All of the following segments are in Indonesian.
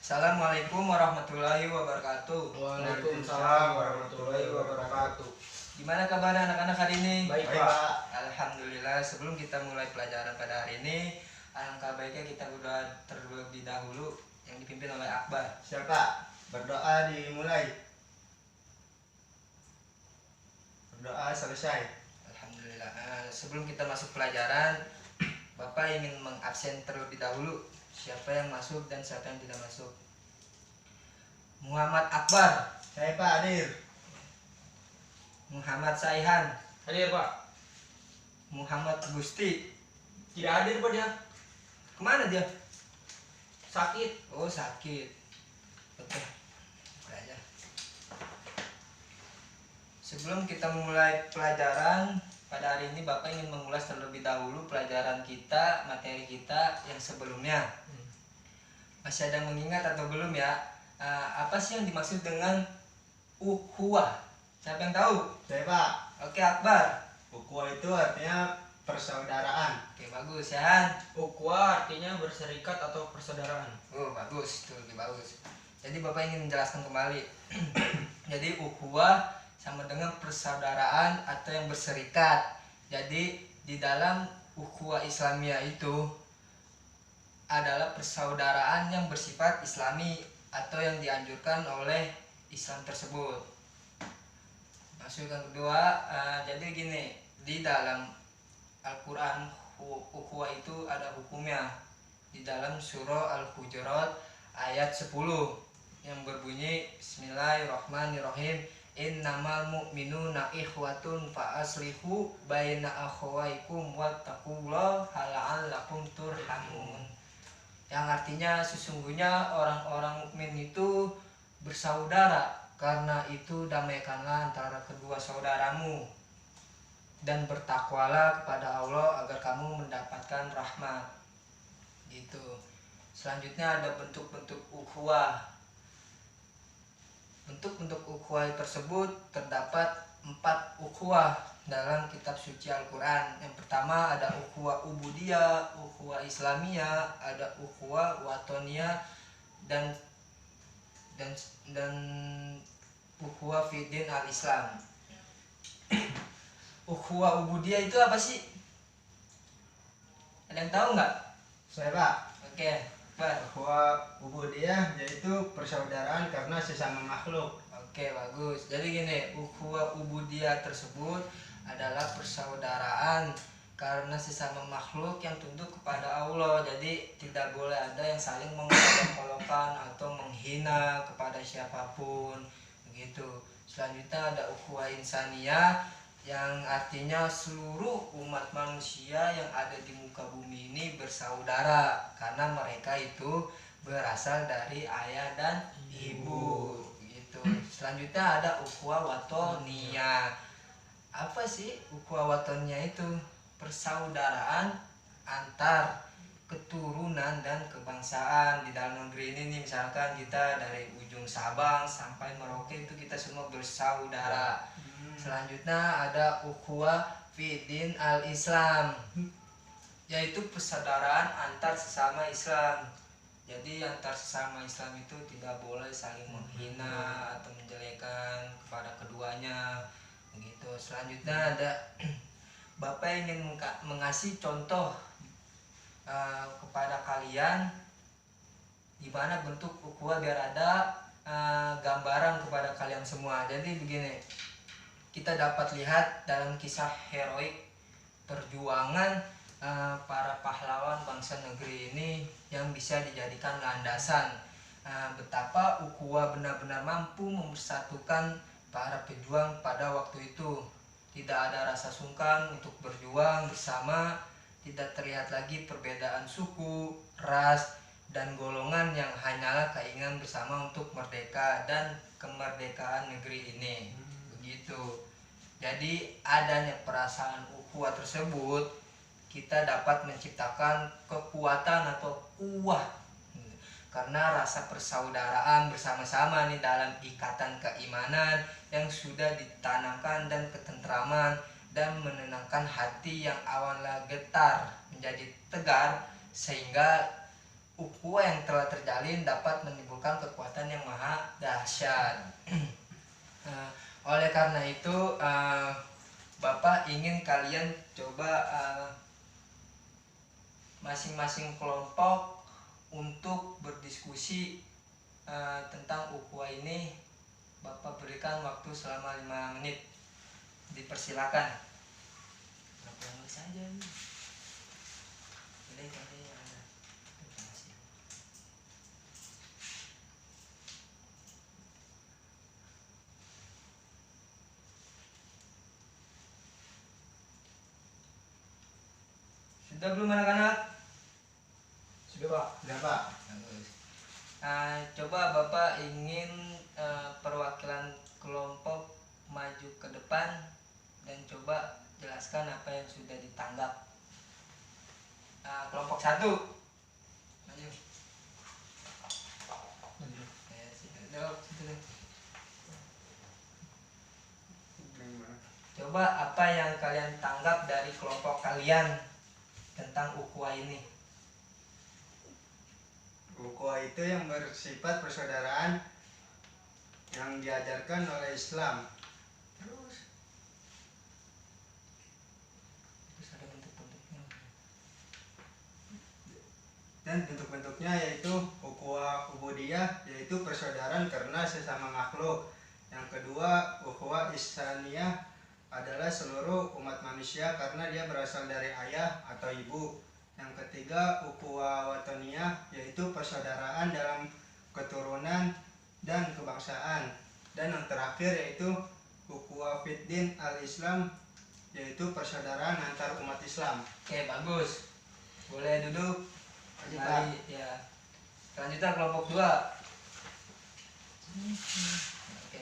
Assalamualaikum warahmatullahi wabarakatuh. Waalaikumsalam warahmatullahi wabarakatuh. Gimana kabar anak-anak hari ini? Baik, Pak. Alhamdulillah. Sebelum kita mulai pelajaran pada hari ini, alangkah baiknya kita udah terlebih dahulu yang dipimpin oleh Akbar. Siapa? Berdoa dimulai. Berdoa selesai. Alhamdulillah. Sebelum kita masuk pelajaran, Bapak ingin mengabsen terlebih dahulu siapa yang masuk dan siapa yang tidak masuk. Muhammad Akbar. Saya Pak hadir. Muhammad Saihan. Hadir, Pak. Muhammad Gusti. Tidak hadir, Pak, dia. Kemana dia? Sakit. Oh, sakit. Oke. Aja. Sebelum kita mulai pelajaran pada hari ini, Bapak ingin mengulas terlebih dahulu pelajaran kita, materi kita yang sebelumnya. Masih ada yang mengingat atau belum ya? Apa sih yang dimaksud dengan ukhuwah? Siapa yang tahu? Saya Pak. Oke, Akbar. Ukhuwah itu artinya persaudaraan. Oke, bagus ya. Ukhuwah artinya berserikat atau persaudaraan. Oh, bagus, itu lebih bagus. Jadi Bapak ingin menjelaskan kembali. Jadi ukhuwah sama dengan persaudaraan atau yang berserikat. Jadi di dalam ukhuwah Islamiyah itu adalah persaudaraan yang bersifat Islami atau yang dianjurkan oleh Islam tersebut. Masuk yang kedua, jadi gini, di dalam Al-Quran ukhuwah itu ada hukumnya. Di dalam surah Al-Hujurat ayat 10 yang berbunyi Bismillahirrahmanirrahim, innamal mu'minuna ikhwatun fa aslihu baina akhawaikum wattaqullaha la'allakum turhamun. Yang artinya sesungguhnya orang-orang mukmin itu bersaudara, karena itu damaikanlah antara kedua saudaramu dan bertakwalah kepada Allah agar kamu mendapatkan rahmat. Gitu. Selanjutnya ada bentuk-bentuk ukhuwah. Bentuk-bentuk ukhuwah tersebut terdapat 4 ukhuwah dalam kitab suci Al-Quran. Yang pertama ada ukhuwah ubudiyah, ukhuwah Islamiyah, ada ukhuwah watoniyah dan ukhuwah fiddin al-Islam. Ukhuwah ubudiyah itu apa sih? Ada yang tahu nggak? Saya Pak. Oke, Pak. Ukhuwah ubudiyah yaitu persaudaraan karena sesama makhluk. Oke, bagus. Jadi gini, ukhuwah ubudiyah tersebut adalah persaudaraan karena sesama makhluk yang tunduk kepada Allah. Jadi tidak boleh ada yang saling mengolok-olokkan atau menghina kepada siapapun, begitu. Selanjutnya ada ukhuwah insaniyah yang artinya seluruh umat manusia yang ada di muka bumi ini bersaudara karena mereka itu berasal dari ayah dan ibu. Selanjutnya ada ukhuwah watoniyah. Apa sih ukhuwah watoniyah itu? Persaudaraan antar keturunan dan kebangsaan. Di dalam negeri ini nih, misalkan kita dari ujung Sabang sampai Merauke itu kita semua bersaudara. Selanjutnya ada ukhuwah fiddin al-Islam, yaitu persaudaraan antar sesama Islam. Jadi antar sesama Islam itu tidak boleh saling menghina atau menjelekan kepada keduanya, begitu. Selanjutnya ada Bapak ingin mengasih contoh kepada kalian gimana bentuk ukhuwah biar ada gambaran kepada kalian semua. Jadi begini, kita dapat lihat dalam kisah heroik perjuangan para pahlawan bangsa negeri ini yang bisa dijadikan landasan betapa ukhuwah benar-benar mampu mempersatukan para pejuang pada waktu itu. Tidak ada rasa sungkan untuk berjuang bersama, tidak terlihat lagi perbedaan suku, ras, dan golongan yang hanyalah keinginan bersama untuk merdeka dan kemerdekaan negeri ini. Begitu. Jadi adanya perasaan ukhuwah tersebut, kita dapat menciptakan kekuatan atau kuwah karena rasa persaudaraan bersama-sama nih dalam ikatan keimanan yang sudah ditanamkan dan ketentraman dan menenangkan hati yang awalnya getar menjadi tegar sehingga ukhuwah yang telah terjalin dapat menimbulkan kekuatan yang maha dahsyat. Oleh karena itu Bapak ingin kalian coba masing-masing kelompok untuk berdiskusi tentang ukhuwah ini. Bapak berikan waktu selama 5 menit. Dipersilakan. Berapa lama saja nih? Boleh, boleh, ya, ada. Terima kasih. Sudah belum anak-anak? Sudah Pak. Udah Pak. Bagus. Coba Bapak ingin perwakilan kelompok maju ke depan dan coba jelaskan apa yang sudah ditanggap. Kelompok 1 maju. Ya, situ dong, situ dong. Coba apa yang kalian tanggap dari kelompok kalian tentang ukhuwah ini? Ukhuwah itu yang bersifat persaudaraan yang diajarkan oleh Islam. Terus ada bentuk-bentuknya. Dan bentuk-bentuknya yaitu ukhuwah ubudiyah, yaitu persaudaraan karena sesama makhluk. Yang kedua, ukhuwah ihsaniyah adalah seluruh umat manusia karena dia berasal dari ayah atau ibu. Yang ketiga, ukhuwah wataniyah, yaitu persaudaraan dalam keturunan dan kebangsaan. Dan yang terakhir yaitu ukhuwah fiddin al-Islam, yaitu persaudaraan antar umat Islam. Oke, bagus. Boleh duduk. Lanjut, Mari, ya. Selanjutnya kelompok 2. Oke.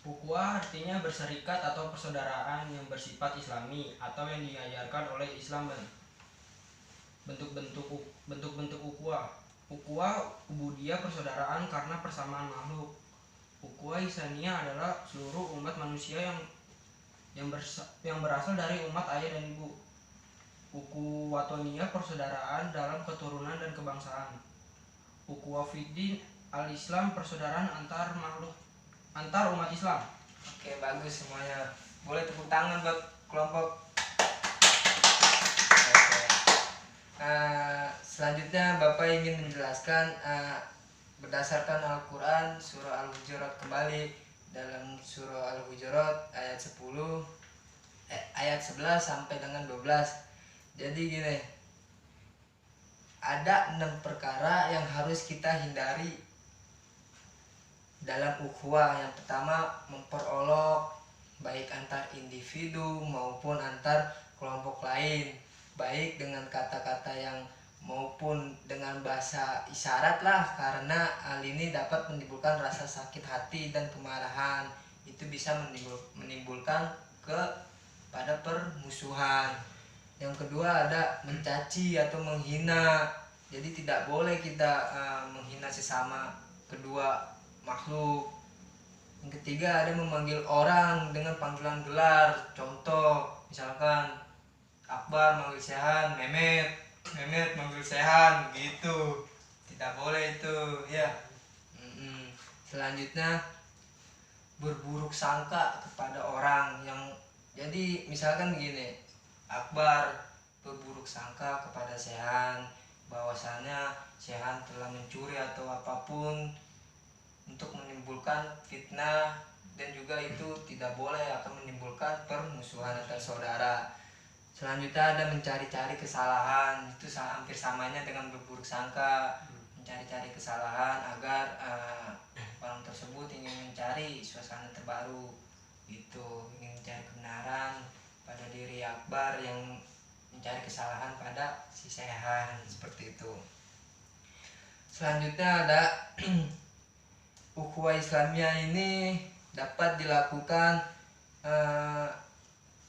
Ukhuwah artinya berserikat atau persaudaraan yang bersifat islami atau yang diajarkan oleh Islam. Bentuk-bentuk ukhuwah. Ukhuwah ubudiyah persaudaraan karena persamaan makhluk. Ukhuwah ihsaniyah adalah seluruh umat manusia yang berasal dari umat ayah dan ibu. Ukhuwah watoniyah persaudaraan dalam keturunan dan kebangsaan. Ukhuwah fiddin al-Islam persaudaraan antar umat Islam. Oke, bagus semuanya. Boleh tepuk tangan buat kelompok. Oke. Selanjutnya Bapak ingin menjelaskan berdasarkan Al-Quran surah Al-Hujurat kembali. Dalam surah Al-Hujurat ayat 11 sampai dengan 12. Jadi gini, ada 6 perkara yang harus kita hindari dalam ukhuwah. Yang pertama, memperolok baik antar individu maupun antar kelompok lain, baik dengan kata-kata yang maupun dengan bahasa isyarat lah, karena hal ini dapat menimbulkan rasa sakit hati dan kemarahan. Itu bisa menimbulkan pada permusuhan. Yang kedua ada mencaci atau menghina. Jadi tidak boleh kita menghina sesama kedua makhluk. Yang ketiga ada memanggil orang dengan panggilan gelar. Contoh misalkan Akbar manggil Sehan, Mehmet manggil Sehan gitu. Tidak boleh itu ya. Selanjutnya berburuk sangka kepada orang yang, jadi misalkan begini, Akbar berburuk sangka kepada Sehan bahwasannya Sehan telah mencuri atau apapun untuk menimbulkan fitnah, dan juga itu tidak boleh, akan menimbulkan permusuhan antar saudara. Selanjutnya ada mencari-cari kesalahan. Itu hampir samanya dengan berburuk sangka, mencari-cari kesalahan agar orang tersebut ingin mencari suasana terbaru, itu ingin mencari kebenaran pada diri Akbar yang mencari kesalahan pada si Sehan, seperti itu. Selanjutnya ada ukhuwah Islamiyah ini dapat dilakukan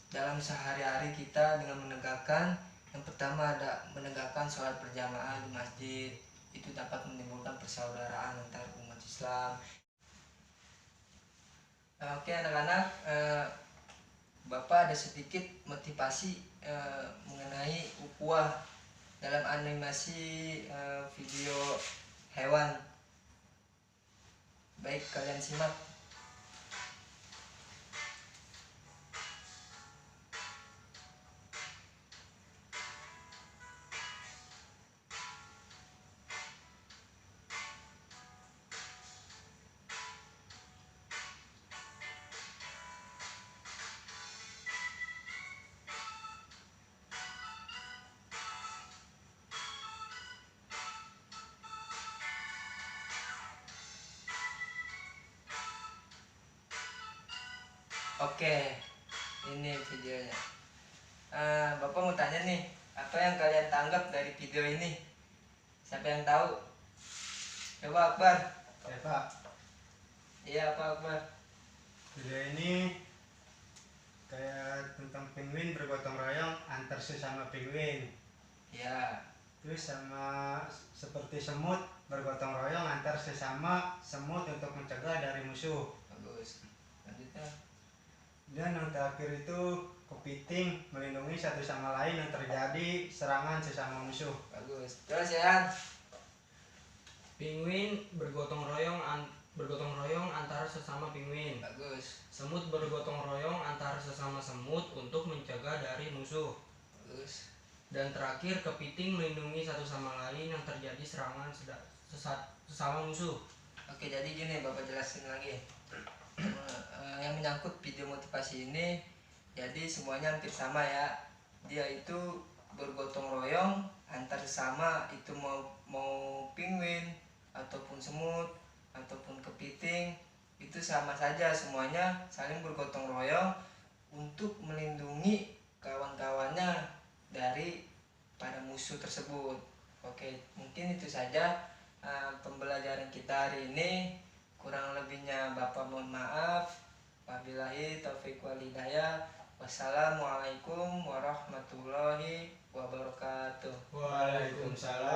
dalam sehari-hari kita dengan menegakkan, yang pertama ada menegakkan sholat berjamaah di masjid. Itu dapat menimbulkan persaudaraan antar umat Islam. Oke anak-anak, Bapak ada sedikit motivasi mengenai ukhuwah. dalam animasi video hewan. Baik, kalian simak. Oke, ini videonya. Bapak mau tanya nih, apa yang kalian tanggap dari video ini? Siapa yang tahu? Coba Akbar. Ya Pak, Iya, Pak Akbar. video ini kayak tentang penguin bergotong royong antar sesama penguin. Ya, Terus sama seperti semut bergotong royong antar sesama semut untuk mencegah dari musuh. bagus. Lanjutnya. Dan yang terakhir itu kepiting melindungi satu sama lain yang terjadi serangan sesama musuh. Bagus. Terus ya. Penguin bergotong royong antara sesama penguin. Bagus. Semut bergotong royong antara sesama semut untuk mencegah dari musuh. Bagus. Dan terakhir, kepiting melindungi satu sama lain yang terjadi serangan sesama musuh. Oke, jadi gini Bapak jelasin lagi. Yang menyangkut video motivasi ini, jadi semuanya hampir sama ya. Dia itu bergotong royong antar sesama, itu mau penguin ataupun semut ataupun kepiting, itu sama saja, semuanya saling bergotong royong untuk melindungi kawan-kawannya dari pada musuh tersebut. Oke, mungkin itu saja pembelajaran kita hari ini. Kurang lebihnya Bapak mohon maaf. Wabillahi taufiq wal hidayah. Wassalamualaikum warahmatullahi wabarakatuh. Waalaikumsalam.